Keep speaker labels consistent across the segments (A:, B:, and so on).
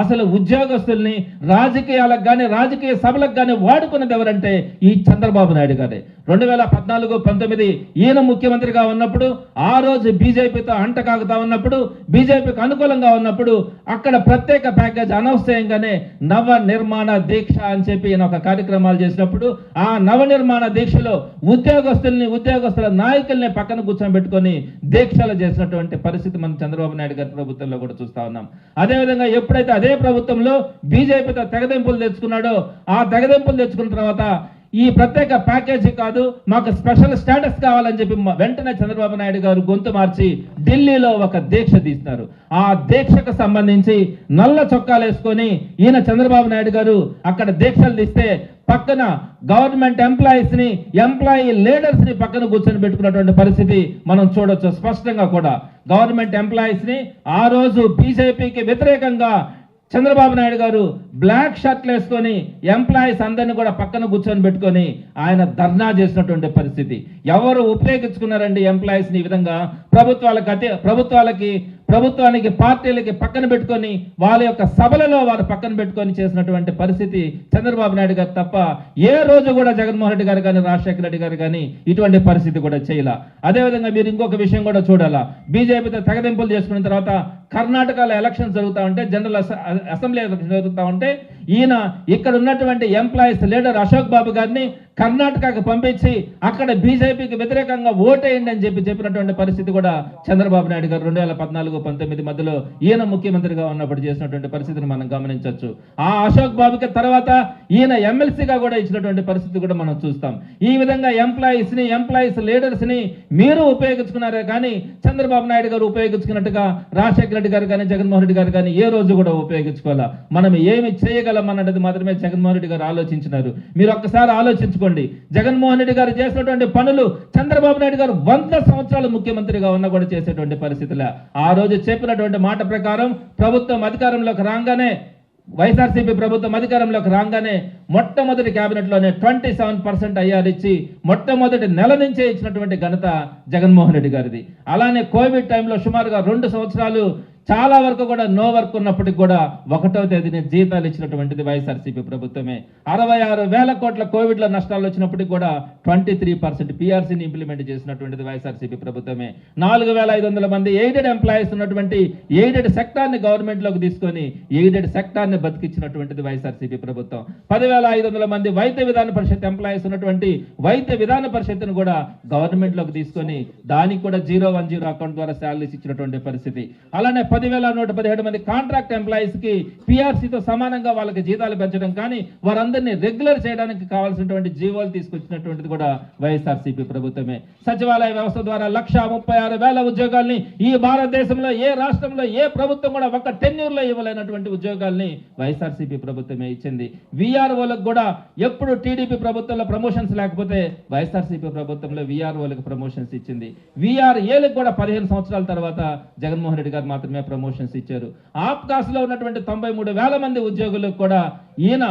A: అసలు ఉద్యోగస్తుల్ని రాజకీయాలకు కానీ రాజకీయ సభలకు కానీ వాడుకున్నది ఎవరంటే ఈ చంద్రబాబు నాయుడు గారే. 2014-19 ఈయన ముఖ్యమంత్రిగా ఉన్నప్పుడు, ఆ రోజు బీజేపీతో అంటకాగుతా ఉన్నప్పుడు, బీజేపీకి అనుకూలంగా ఉన్నప్పుడు అక్కడ ప్రత్యేక ప్యాకేజ్ అనౌన్స్ చేయంగానే నవ నిర్మాణ దీక్ష అని చెప్పి ఈయన ఒక కార్యక్రమాలు చేసినప్పుడు, ఆ నవ నిర్మాణ దీక్షలో ఉద్యోగస్తుల నాయకుల్ని పక్కన కూర్చోబెట్టుకొని దీక్షలు చేసినటువంటి పరిస్థితి మనం చంద్రబాబు నాయుడు గారి ప్రభుత్వంలో కూడా చూస్తా ఉన్నాం. అదేవిధంగా ఎప్పుడైతే అదే ప్రభుత్వంలో బీజేపీతో తెగదెంపులు తెచ్చుకున్నాడో, ఆ తెగదెంపులు తెచ్చుకున్న తర్వాత ఈ ప్రత్యేక ప్యాకేజీ కాదు, మాకు స్పెషల్ స్టేటస్ కావాలని చెప్పి వెంటనే చంద్రబాబు నాయుడు గారు గొంతు మార్చి ఢిల్లీలో ఒక దీక్ష తీస్తున్నారు. ఆ దీక్షకు సంబంధించి నల్ల చొక్కాలు వేసుకొని ఈయన చంద్రబాబు నాయుడు గారు అక్కడ దీక్షలు తీస్తే పక్కన గవర్నమెంట్ ఎంప్లాయీ లీడర్స్ ని పక్కన కూర్చొని పెట్టుకున్నటువంటి పరిస్థితి మనం చూడొచ్చు స్పష్టంగా కూడా. గవర్నమెంట్ ఎంప్లాయీస్ ని ఆ రోజు బీజేపీకి వ్యతిరేకంగా చంద్రబాబు నాయుడు గారు బ్లాక్ షర్ట్లు వేసుకొని ఎంప్లాయీస్ అందరినీ కూడా పక్కన కూర్చొని పెట్టుకొని ఆయన ధర్నా చేసినటువంటి పరిస్థితి. ఎవరు ఉపయోగించుకున్నారండి ఎంప్లాయీస్ని ఈ విధంగా? ప్రభుత్వానికి పార్టీలకి పక్కన పెట్టుకొని వాళ్ళ యొక్క సభలలో వారు పక్కన పెట్టుకొని చేసినటువంటి పరిస్థితి చంద్రబాబు నాయుడు గారు తప్ప ఏ రోజు కూడా జగన్మోహన్ రెడ్డి గారు కానీ రాజశేఖర రెడ్డి గారు కానీ ఇటువంటి పరిస్థితి కూడా చేయాల. అదేవిధంగా మీరు ఇంకొక విషయం కూడా చూడాలా, బీజేపీతో తెగదింపులు చేసుకున్న తర్వాత కర్ణాటకలో ఎలక్షన్స్ జరుగుతూ ఉంటే, జనరల్ అసెంబ్లీ ఎలక్షన్ జరుగుతూ ఉంటే, ఈయన ఇక్కడ ఉన్నటువంటి ఎంప్లాయీస్ లీడర్ అశోక్ బాబు గారిని కర్ణాటకకు పంపించి అక్కడ బీజేపీకి వ్యతిరేకంగా ఓటేయండి అని చెప్పినటువంటి పరిస్థితి కూడా చంద్రబాబు నాయుడు గారు 2014-19 మధ్యలో ఈయన ముఖ్యమంత్రిగా ఉన్నప్పుడు చేసినటువంటి పరిస్థితిని మనం గమనించవచ్చు. ఆ అశోక్ బాబుకి తర్వాత ఈయన ఎమ్మెల్సీగా కూడా ఇచ్చినటువంటి పరిస్థితి కూడా మనం చూస్తాం. ఈ విధంగా ఎంప్లాయీస్ లీడర్స్ ని మీరు ఉపయోగించుకున్నారే కానీ చంద్రబాబు నాయుడు గారు ఉపయోగించుకున్నట్టుగా రాజశేఖర రెడ్డి గారు కానీ జగన్మోహన్ రెడ్డి గారు కానీ ఏ రోజు కూడా ఉపయోగించుకోవాలా. మనం ఏమి చేయగలం అన్నది మాత్రమే జగన్మోహన్ రెడ్డి గారు ఆలోచించినారు. మీరు ఒక్కసారి ఆలోచించుకోండి, జగన్మోహన్ రెడ్డి గారు చేసినటువంటి పనులు చంద్రబాబు నాయుడు గారు 100 సంవత్సరాలు ముఖ్యమంత్రిగా ఉన్నా కూడా చేసేటువంటి పరిస్థితులే. ఆ రోజు చెప్పినటువంటి మాట ప్రకారం ప్రభుత్వం అధికారంలోకి రాగానే, వైఎస్ఆర్సీపీ ప్రభుత్వం అధికారంలోకి రాగానే మొట్టమొదటి క్యాబినెట్లోనే 27% ఐఆర్ ఇచ్చి మొట్టమొదటి నెల నుంచే ఇచ్చినటువంటి ఘనత జగన్మోహన్ రెడ్డి గారిది. అలానే కోవిడ్ టైంలో సుమారుగా 2 సంవత్సరాలు చాలా వరకు కూడా నో వర్క్ ఉన్నప్పటికీ కూడా 1వ తేదీని జీతాలు ఇచ్చినటువంటిది వైఎస్ఆర్సీపీ ప్రభుత్వమే. 66,000 కోట్ల కోవిడ్ లో నష్టాలు వచ్చినప్పటికీ కూడా 23% పీఆర్సీని ఇంప్లిమెంట్ చేసినటువంటిది వైఎస్ఆర్సీపీ ప్రభుత్వమే. 4,500 మంది ఎయిడెడ్ ఎంప్లాయీస్ ఉన్నటువంటి ఎయిడెడ్ సెక్టార్ని గవర్నమెంట్ లోకి తీసుకొని ఎయిడెడ్ సెక్టార్ని బతికించినటువంటిది వైఎస్ఆర్సీపీ ప్రభుత్వం. 10,500 మంది వైద్య విధాన పరిషత్ ఎంప్లాయీస్ ఉన్నటువంటి వైద్య విధాన పరిషత్తును కూడా గవర్నమెంట్ లోకి తీసుకొని దానికి కూడా 010 అకౌంట్ ద్వారా శాలరీస్ ఇచ్చినటువంటి పరిస్థితి. అలానే 10,117 మంది కాంట్రాక్ట్ ఎంప్లాయీస్ కి పీఆర్సీతో సమానంగా వాళ్ళకి జీతాలు పెంచడం కానీ వారందరినీ రెగ్యులర్ చేయడానికి కావాల్సినటువంటి జీవోలు తీసుకొచ్చినటువంటిది కూడా వైఎస్ఆర్సీపీ ప్రభుత్వమే. సచివాలయ వ్యవస్థ ద్వారా 136,000 ఉద్యోగాల్ని ఈ భారతదేశంలో ఏ రాష్ట్రంలో ఏ ప్రభుత్వం కూడా ఒక టెన్యూర్లో ఇవ్వలేనటువంటి ఉద్యోగాల్ని వైఎస్ఆర్సీపీ ప్రభుత్వమే ఇచ్చింది. వీఆర్ఓలకు కూడా ఎప్పుడు టీడీపీ ప్రభుత్వంలో ప్రమోషన్స్ లేకపోతే వైఎస్ఆర్సీపీ ప్రభుత్వంలో వీఆర్ఓలకు ప్రమోషన్స్ ఇచ్చింది. వీఆర్ఏలకు కూడా 15 సంవత్సరాల తర్వాత జగన్మోహన్ రెడ్డి గారు మాత్రమే ప్రమోషన్స్ ఇచ్చారు. ఆప్కాస్ లో ఉన్నటువంటి 93,000 మంది ఉద్యోగులకు కూడా ఈయన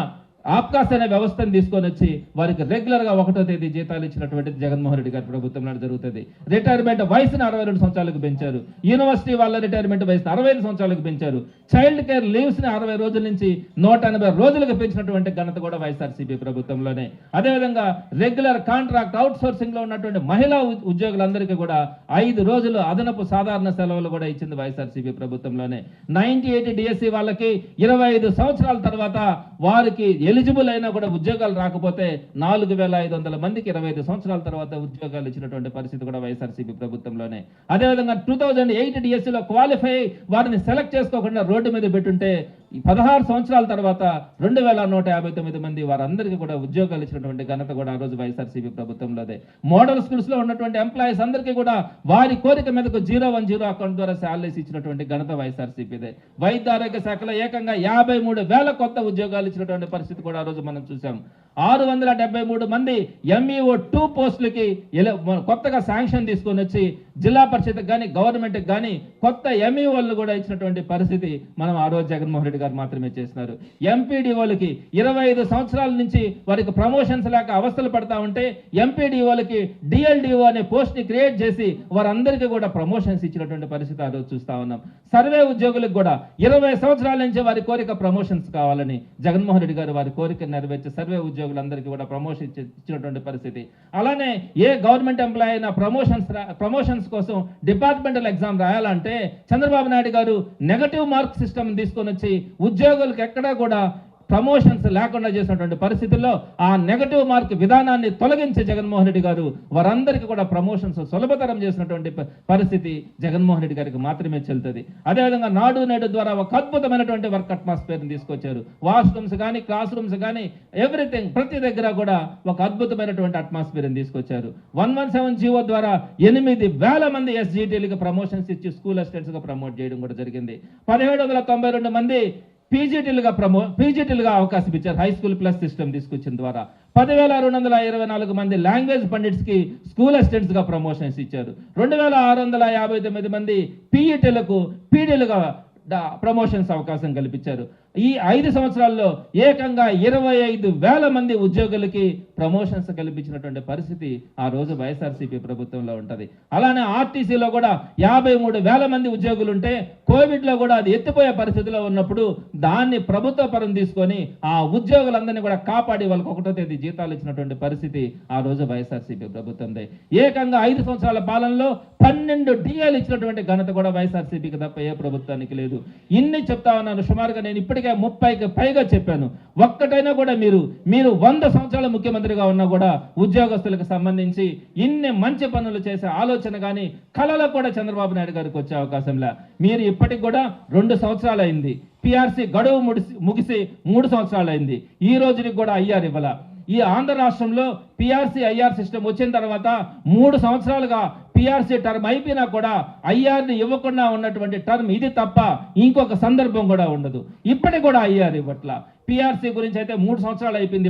A: ఆప్కాస్ అనే వ్యవస్థను తీసుకొని వచ్చి వారికి రెగ్యులర్ గా 1వ తేదీ జీతాలు ఇచ్చినటువంటి జగన్మోహన్ రెడ్డి గారి ప్రభుత్వంలో జరుగుతుంది. రిటైర్మెంట్ వయసును 62 సంవత్సరాలకు పెంచారు. యూనివర్సిటీ వాళ్ళ రిటైర్మెంట్ వయసును 65 సంవత్సరాలకు పెంచారు. చైల్డ్ కేర్ లీవ్స్ ని 60 రోజుల నుంచి 180 రోజులకు పెంచినటువంటి ఘనత కూడా వైఎస్ఆర్సీపీ ప్రభుత్వంలోనే. అదేవిధంగా రెగ్యులర్ కాంట్రాక్ట్ అవుట్ సోర్సింగ్ లో ఉన్నటువంటి మహిళా ఉద్యోగులందరికీ కూడా 5 రోజులు అదనపు సాధారణ సెలవులు కూడా ఇచ్చింది వైఎస్ఆర్సీపీ ప్రభుత్వంలోనే. 98 డిఎస్సి వాళ్ళకి 25 సంవత్సరాల తర్వాత వారికి ఎలిజిబుల్ అయినా కూడా ఉద్యోగాలు రాకపోతే 4,500 మందికి 25 సంవత్సరాల తర్వాత ఉద్యోగాలు ఇచ్చినటువంటి పరిస్థితి కూడా వైఎస్ఆర్సీపీ ప్రభుత్వంలోనే. అదేవిధంగా 2008 డిఎస్సిలో క్వాలిఫై వారిని సెలెక్ట్ చేసుకోకుండా రోడ్డు మీద పెట్టుంటే 16 సంవత్సరాల తర్వాత 2,159 మంది వారందరికీ కూడా ఉద్యోగాలు ఇచ్చినటువంటి ఘనత కూడా ఆ రోజు వైఎస్ఆర్సీపీ ప్రభుత్వంలోదే. మోడల్ స్కూల్స్ లో ఉన్నటువంటి ఎంప్లాయీస్ అందరికీ కూడా వారి కోరిక మీదకు 010 అకౌంట్ ద్వారా శాలరీస్ ఇచ్చినటువంటి ఘనత వైఎస్ఆర్సీపీదే. వైద్య ఆరోగ్య శాఖలో ఏకంగా 53,000 కొత్త ఉద్యోగాలు ఇచ్చినటువంటి పరిస్థితి కూడా ఆ రోజు మనం చూసాం. 673 మంది MEO 2 పోస్టులకి కొత్తగా శాంక్షన్ తీసుకొని వచ్చి జిల్లా పరిషత్కి కానీ గవర్నమెంట్కి కానీ కొత్త MEOలను కూడా ఇచ్చినటువంటి పరిస్థితి మనం ఆ రోజు జగన్మోహన్ రెడ్డి గారు మాత్రమే చేస్తున్నారు. MPDOలకి 25 సంవత్సరాల నుంచి వారికి ప్రమోషన్స్ లేక అవస్థలు పడతా ఉంటే MPDOలకి DLDO అనే పోస్ట్ ని క్రియేట్ చేసి వారందరికీ కూడా ప్రమోషన్స్ ఇచ్చినటువంటి పరిస్థితి ఆ రోజు చూస్తా ఉన్నాం. సర్వే ఉద్యోగులకు కూడా 20 సంవత్సరాల నుంచి వారి కోరిక ప్రమోషన్స్ కావాలని జగన్మోహన్ రెడ్డి గారు వారి కోరిక నెరవేర్చి సర్వే ఉద్యోగులందరికీ కూడా ప్రమోషన్ ఇచ్చినటువంటి పరిస్థితి. అలానే ఏ గవర్నమెంట్ ఎంప్లాయ్ అయినా ప్రమోషన్స్ కోసం డిపార్ట్మెంటల్ ఎగ్జామ్ రాయాలంటే చంద్రబాబు నాయుడు గారు నెగటివ్ మార్క్ సిస్టమ్ తీసుకొని వచ్చి ఉద్యోగులకు ఎక్కడా కూడా ప్రమోషన్స్ లేకుండా చేసినటువంటి పరిస్థితుల్లో ఆ నెగటివ్ మార్క్ విధానాన్ని తొలగించి జగన్మోహన్ రెడ్డి గారు వారందరికీ కూడా ప్రమోషన్స్ సులభతరం చేసినటువంటి పరిస్థితి జగన్మోహన్ రెడ్డి గారికి మాత్రమే చెల్లుతుంది. అదేవిధంగా నాడు నేడు ద్వారా ఒక అద్భుతమైనటువంటి వర్క్ అట్మాస్ఫియర్ని తీసుకొచ్చారు. వాష్రూమ్స్ కానీ క్లాస్ రూమ్స్ కానీ ఎవ్రీథింగ్ ప్రతి దగ్గర కూడా ఒక అద్భుతమైనటువంటి అట్మాస్ఫియర్ని తీసుకొచ్చారు. 117 జీవో ద్వారా 8,000 మంది SGTలకు ప్రమోషన్స్ ఇచ్చి స్కూల్ అసిస్టెంట్స్గా ప్రమోట్ చేయడం కూడా జరిగింది. 1792 మంది పీజీటీలుగా అవకాశం ఇచ్చారు. హై స్కూల్ ప్లస్ సిస్టమ్ తీసుకొచ్చిన ద్వారా 10,224 మంది లాంగ్వేజ్ పండిట్స్కి స్కూల్ అసిస్టెంట్స్గా ప్రమోషన్స్ ఇచ్చారు. 2,659 మంది PETలకు పీడీలుగా ప్రమోషన్స్ అవకాశం కల్పించారు. ఈ 5 సంవత్సరాల్లో ఏకంగా 25,000 మంది ఉద్యోగులకి ప్రమోషన్స్ కల్పించినటువంటి పరిస్థితి ఆ రోజు వైఎస్ఆర్సీపీ ప్రభుత్వంలో ఉంటుంది. అలానే ఆర్టీసీలో కూడా 53,000 మంది ఉద్యోగులు ఉంటే కోవిడ్లో కూడా అది ఎత్తిపోయే పరిస్థితిలో ఉన్నప్పుడు దాన్ని ప్రభుత్వ పరం తీసుకొని ఆ ఉద్యోగులందరినీ కూడా కాపాడి వాళ్ళకి 1వ తేదీ జీతాలు ఇచ్చినటువంటి పరిస్థితి ఆ రోజు వైఎస్ఆర్సీపీ ప్రభుత్వందే. ఏకంగా 5 సంవత్సరాల పాలనలో 12 DAలు ఇచ్చినటువంటి ఘనత కూడా వైఎస్ఆర్సీపీకి తప్ప ఏ ప్రభుత్వానికి లేదు. ఇన్ని చెప్తా ఉన్నాను. సుమారుగా నేను ఇప్పటికే 30కి పైగా చెప్పాను. ఒక్కటైనా కూడా మీరు 100 సంవత్సరాల ముఖ్యమంత్రిగా ఉన్నా కూడా ఉద్యోగస్తులకు సంబంధించి ఇన్ని మంచి పనులు చేసే ఆలోచన కానీ కళలో కూడా చంద్రబాబు నాయుడు గారికి వచ్చే అవకాశం లే. మీరు ఇప్పటికి కూడా 2 సంవత్సరాలు అయింది. PRC గడువు ముగిసి 3 సంవత్సరాలు అయింది. ఈ రోజుకి కూడా IR ఇవ్వాల. ఈ ఆంధ్ర రాష్ట్రంలో PRC IR సిస్టమ్ వచ్చిన తర్వాత 3 సంవత్సరాలుగా PRC టర్మ్ అయిపోయినా కూడా IRని ఇవ్వకుండా ఉన్నటువంటి టర్మ్ ఇది తప్ప ఇంకొక సందర్భం కూడా ఉండదు. ఇప్పటికి కూడా IR ఇవ్వట్లా. PRC గురించి అయితే 3 సంవత్సరాలు అయిపోయింది.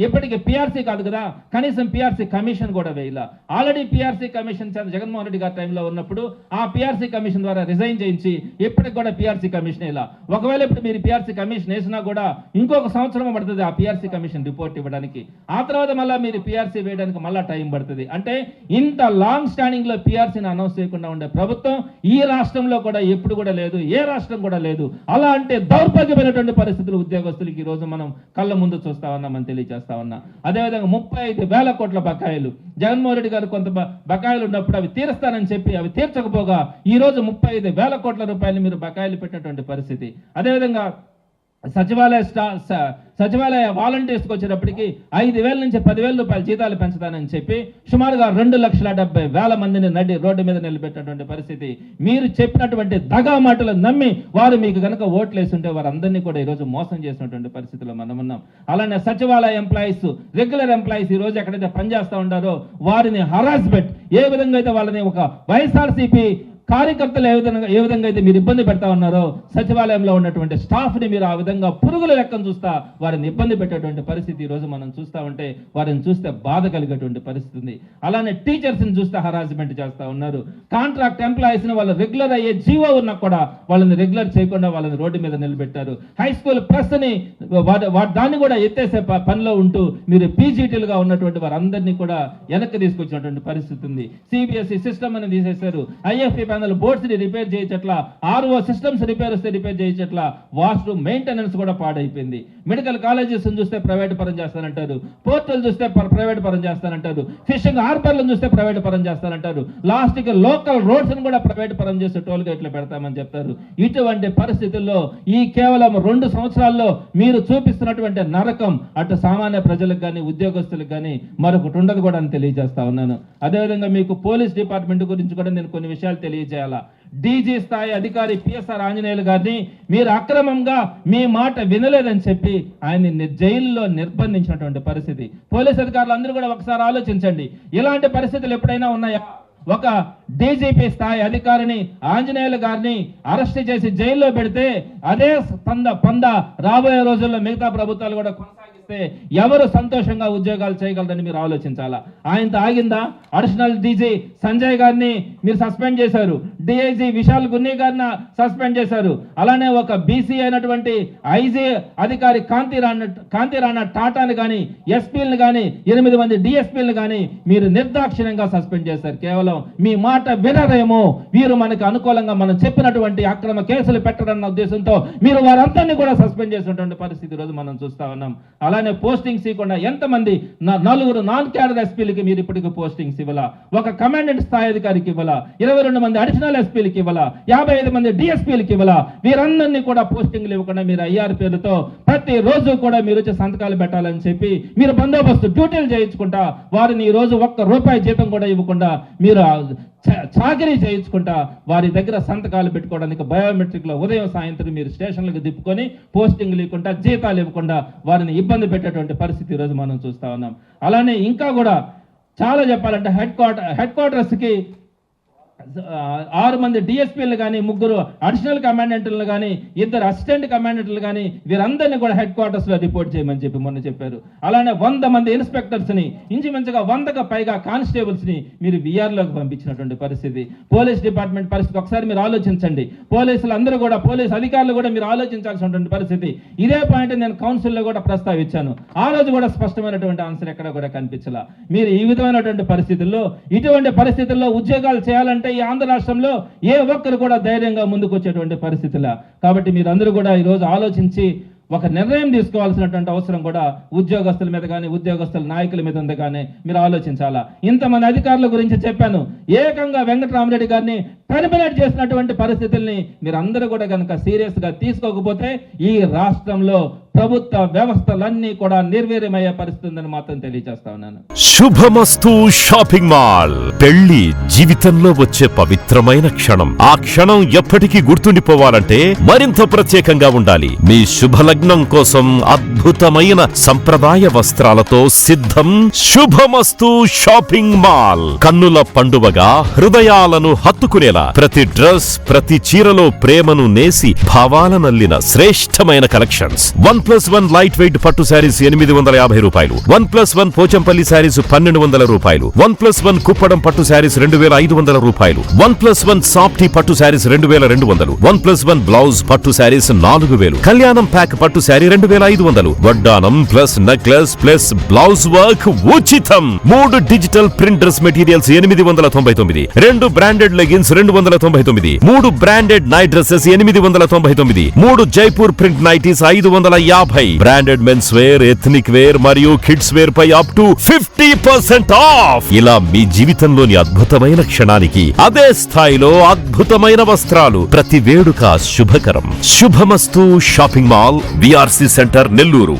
A: ఇప్పటికే PRC కాదు కదా, కనీసం PRC కమిషన్ కూడా వేయాల. Already PRC commission Jaganmohan Reddy గారి టైంలో ఉన్నప్పుడు ఆ PRC కమిషన్ ద్వారా రిజైన్ చేయించి ఇప్పటికి కూడా PRC కమిషన్ వేయాల. ఒకవేళ ఇప్పుడు మీరు PRC కమిషన్ వేసినా కూడా ఇంకొక సంవత్సరం పడుతుంది ఆ PRC కమిషన్ రిపోర్ట్ ఇవ్వడానికి. ఆ తర్వాత మళ్ళీ మీరు PRC వేయడానికి మళ్ళీ టైం పడుతుంది. అంటే ఇంత లాంగ్ స్టాండింగ్ లో PRCని అనౌన్స్ చేయకుండా ఉండే ప్రభుత్వం ఈ రాష్ట్రంలో కూడా ఎప్పుడు కూడా లేదు, ఏ రాష్ట్రం కూడా లేదు. అలా అంటే దౌర్భాగ్యమైనటువంటి పరిస్థితులు ఉద్యోగస్తులు ఈ రోజు మనం కళ్ళ ముందు చూస్తా ఉన్నామని తెలియజేస్తా ఉన్నా. అదేవిధంగా 35,000 కోట్ల బకాయిలు జగన్మోహన్ రెడ్డి గారు కొంత బకాయిలు ఉన్నప్పుడు అవి తీరుస్తానని చెప్పి అవి తీర్చకపోగా ఈ రోజు 35,000 కోట్ల రూపాయలు మీరు బకాయిలు పెట్టినటువంటి పరిస్థితి. అదేవిధంగా సచివాలయ వాలంటీర్స్కి వచ్చేటప్పటికి 5,000 నుంచి 10,000 రూపాయల జీతాలు పెంచుతానని చెప్పి సుమారుగా 2,70,000 మందిని నడి రోడ్డు మీద నిలబెట్టినటువంటి పరిస్థితి. మీరు చెప్పినటువంటి దగా మాటలు నమ్మి వారు మీకు కనుక ఓట్లు వేస్తుంటే వారందరినీ కూడా ఈరోజు మోసం చేసినటువంటి పరిస్థితిలో మనం ఉన్నాం. అలానే సచివాలయ ఎంప్లాయీస్, రెగ్యులర్ ఎంప్లాయీస్ ఈ రోజు ఎక్కడైతే పనిచేస్తూ ఉంటారో వారిని హరాస్మెంట్ ఏ విధంగా అయితే వాళ్ళని ఒక వైఎస్ఆర్సీపీ కార్యకర్తలు ఏ విధంగా అయితే మీరు ఇబ్బంది పెడతా ఉన్నారో సచివాలయంలో ఉన్నటువంటి స్టాఫ్ని మీరు ఆ విధంగా పురుగుల లెక్కను చూస్తా వారిని ఇబ్బంది పెట్టేటువంటి పరిస్థితి ఈరోజు మనం చూస్తూ ఉంటే వారిని చూస్తే బాధ కలిగేటువంటి పరిస్థితి ఉంది. అలానే టీచర్స్ని చూస్తే హరాస్మెంట్ చేస్తూ ఉన్నారు. కాంట్రాక్ట్ ఎంప్లాయీస్ని వాళ్ళు రెగ్యులర్ అయ్యే జీవో ఉన్నా కూడా వాళ్ళని రెగ్యులర్ చేయకుండా వాళ్ళని రోడ్డు మీద నిలబెట్టారు. హై స్కూల్ ప్లస్ని దాన్ని కూడా ఎత్తేసే పనిలో ఉంటూ మీరు PGTలుగా ఉన్నటువంటి వారందరినీ కూడా వెనక్కి తీసుకొచ్చినటువంటి పరిస్థితి ఉంది. CBSE సిస్టమ్ అని తీసేశారు. IFP బోర్డ్స్ ని రిపేర్ చేయచ్చట్లా, RO సిస్టమ్స్ రిపేర్ వస్తే రిపేర్ చేయచ్చట్లా, వాష్రూమ్ మెయింటెనెన్స్ కూడా పాడైపోయింది. మెడికల్ కాలేజెస్ చూస్తే ప్రైవేట్ పరం చేస్తానంటారు, పోర్టల్ చూస్తే ప్రైవేట్ పరం చేస్తానంటారు, ఫిషింగ్ హార్బర్లను చూస్తే ప్రైవేట్ పరం చేస్తానంటారు, లాస్ట్ కి లోకల్ రోడ్స్ ని కూడా ప్రైవేట్ పరం చేస్తే టోల్ గేట్లు పెడతామని చెప్తారు. ఇటువంటి పరిస్థితుల్లో ఈ కేవలం 2 సంవత్సరాల్లో మీరు చూపిస్తున్నటువంటి నరకం అటు సామాన్య ప్రజలకు కానీ ఉద్యోగస్తులకు కానీ మరొకటి ఉండదు కూడా అని తెలియజేస్తా ఉన్నాను. అదేవిధంగా మీకు పోలీస్ డిపార్ట్మెంట్ గురించి కూడా నేను కొన్ని విషయాలు తెలియజేయాలా. DG స్థాయి అధికారి PSR ఆంజనేయులు గారిని మీరు అక్రమంగా మీ మాట వినలేదని చెప్పి ఆయన్ని జైల్లో నిర్బంధించినటువంటి పరిస్థితి. పోలీస్ అధికారులు అందరూ కూడా ఒకసారి ఆలోచించండి, ఇలాంటి పరిస్థితులు ఎప్పుడైనా ఉన్నాయా? ఒక DGP స్థాయి అధికారిని ఆంజనేయులు గారిని అరెస్ట్ చేసి జైల్లో పెడితే అదే పంద రాబోయే రోజుల్లో మిగతా ప్రభుత్వాలు కూడా కొనసాగిస్తారు. ఎవరు సంతోషంగా ఉద్యోగాలు చేయగలరని మీరు ఆలోచించాలా. ఆయనతో ఆగిందా? అడిషనల్ డీజీ సంజయ్ గారిని మీరు సస్పెండ్ చేశారు, డిఐజీ విశాల్ గున్ని గారిని సస్పెండ్ చేశారు, అలానే ఒక బీసీ అయినటువంటి ఐజీ అధికారి కాంతిరాణా టాటాని కానీ, ఎస్పీలను కానీ, 8 మంది డిఎస్పీలను కానీ మీరు నిర్దాక్షిణ్యంగా సస్పెండ్ చేశారు. కేవలం మీ మాట వినరేమో, వీరు మనకు అనుకూలంగా మనం చెప్పినటువంటి అక్రమ కేసులు పెట్టడన్న ఉద్దేశంతో మీరు వారందరినీ కూడా సస్పెండ్ చేసినటువంటి పరిస్థితి రోజు మనం చూస్తా ఉన్నాం. అలానే పోస్టింగ్స్ ఇవ్వకుండా ఎంతమంది 4 నాన్ క్యాడర్ ఎస్పీలకి మీరు ఇప్పటికీ పోస్టింగ్స్ ఇవ్వాలా, ఒక కమాండెంట్ స్థాయి అధికారికి ఇవ్వాలా, 22 మంది అడిషనల్ ఎస్పీలకి ఇవ్వాలా, 55 మంది డిఎస్పీలకి ఇవ్వాలా, వీరందరినీ కూడా పోస్టింగ్లు ఇవ్వకుండా మీరు ఐఆర్ పేరుతో ప్రతి రోజు కూడా మీరు వచ్చి సంతకాలు పెట్టాలని చెప్పి మీరు బందోబస్తు డ్యూటీలు చేయించుకుంటా వారిని ఈ రోజు ₹1 జీతం కూడా ఇవ్వకుండా మీరు చాకరీ చేయించుకుంటా వారి దగ్గర సంతకాలు పెట్టుకోవడానికి బయోమెట్రిక్ లో ఉదయం సాయంత్రం మీరు స్టేషన్లకు తిప్పుకొని పోస్టింగ్లు ఇవ్వకుండా జీతాలు ఇవ్వకుండా వారిని ఇబ్బంది పెట్టేటువంటి పరిస్థితి ఈరోజు మనం చూస్తా ఉన్నాం. అలానే ఇంకా కూడా చాలా చెప్పాలంటే హెడ్ క్వార్టర్స్కి 6 మంది డిఎస్పీలు కానీ, 3 అడిషనల్ కమాండెంట్లు కానీ, 2 అసిస్టెంట్ కమాండెంట్లు కానీ వీరందరినీ కూడా హెడ్ క్వార్టర్స్ లో రిపోర్ట్ చేయమని చెప్పి మొన్న చెప్పారు. అలానే 100 మంది ఇన్స్పెక్టర్స్ ని, ఇంచుమించుగా 100కు పైగా కానిస్టేబుల్స్ ని మీరు విఆర్లోకి పంపించినటువంటి పరిస్థితి. పోలీస్ డిపార్ట్మెంట్ పరిస్థితి ఒకసారి మీరు ఆలోచించండి. పోలీసులు అందరూ కూడా, పోలీస్ అధికారులు కూడా మీరు ఆలోచించాల్సినటువంటి పరిస్థితి. ఇదే పాయింట్ నేను కౌన్సిల్లో కూడా ప్రస్తావించాను. ఆ రోజు కూడా స్పష్టమైనటువంటి ఆన్సర్ ఎక్కడ కూడా కనిపించలా. మీరు ఈ విధమైనటువంటి పరిస్థితుల్లో, ఇటువంటి పరిస్థితుల్లో ఉద్యోగాలు చేయాలంటే ఈ ఆంధ్ర రాష్ట్రంలో ఏ ఒక్కరు కూడా ధైర్యంగా ముందుకు వచ్చేటువంటి పరిస్థితులా. కాబట్టి మీరందరూ కూడా ఈరోజు ఆలోచించి ఒక నిర్ణయం తీసుకోవాల్సినటువంటి అవసరం కూడా ఉద్యోగస్తుల మీద కానీ, ఉద్యోగస్తుల నాయకుల మీద ఉంది కానీ మీరు ఆలోచించాలా. ఇంతమంది అధికారుల గురించి చెప్పాను. ఏకంగా వెంకటరామరెడ్డి గారిని టెర్మినేట్ చేసినటువంటి పరిస్థితుల్ని మీరు అందరూ కూడా కనుక సీరియస్ గా తీసుకోకపోతే ఈ రాష్ట్రంలో ప్రభుత్వ వ్యవస్థలన్నీ కూడా నిర్వీర్యమయ్యే పరిస్థితి ఉందని మాత్రం తెలియజేస్తా ఉన్నాను.
B: శుభమస్తు షాపింగ్ మాల్. పెళ్లి జీవితంలో వచ్చే పవిత్రమైన క్షణం. ఆ క్షణం ఎప్పటికీ గుర్తుండిపోవాలంటే మరింత ప్రత్యేకంగా ఉండాలి. మీ శుభలగ్నం కోసం అద్భుతమైన సంప్రదాయ వస్త్రాలతో సిద్ధం శుభమస్తు షాపింగ్ మాల్. కన్నుల పండువగా హృదయాలను హత్తుకునేలా ప్రతి డ్రెస్, ప్రతి చీరలో ప్రేమను నేసి భావాలనల్లిన శ్రేష్టమైన కలెక్షన్స్. 1+1 లైట్ వెయిట్ పట్టు శారీస్ ₹850, 1+1 పోచంపల్లి శారీస్ ₹1200, 1+1 కుప్పడం పట్టు శారీస్ ₹2500, 1+1 సాఫ్టీ పట్టు శారీస్ $2200, 1+1 బ్లౌజ్ పట్టు శారీస్ $4000, కళ్యాణం ప్యాక్ పట్టు శారీ $2500, వడ్డానం plus necklace plus blouse work ఉచితం. 3 digital print dress materials $899, 2 branded leggings $299, 3 branded night dresses $899, 3 Jaipur print nighties $550, branded men's wear, ethnic wear మరియు కిడ్స్ వేర్ పై అప్ టు 50% ఆఫ్. ఇలా మీ జీవితంలోని అద్భుతమైన క్షణానికి అదే స్థాయిలో అద్భుతమైన వస్త్రాలు. ప్రతి వేడుక శుభకరం. శుభమస్తు shopping mall, VRC centre, Nellore.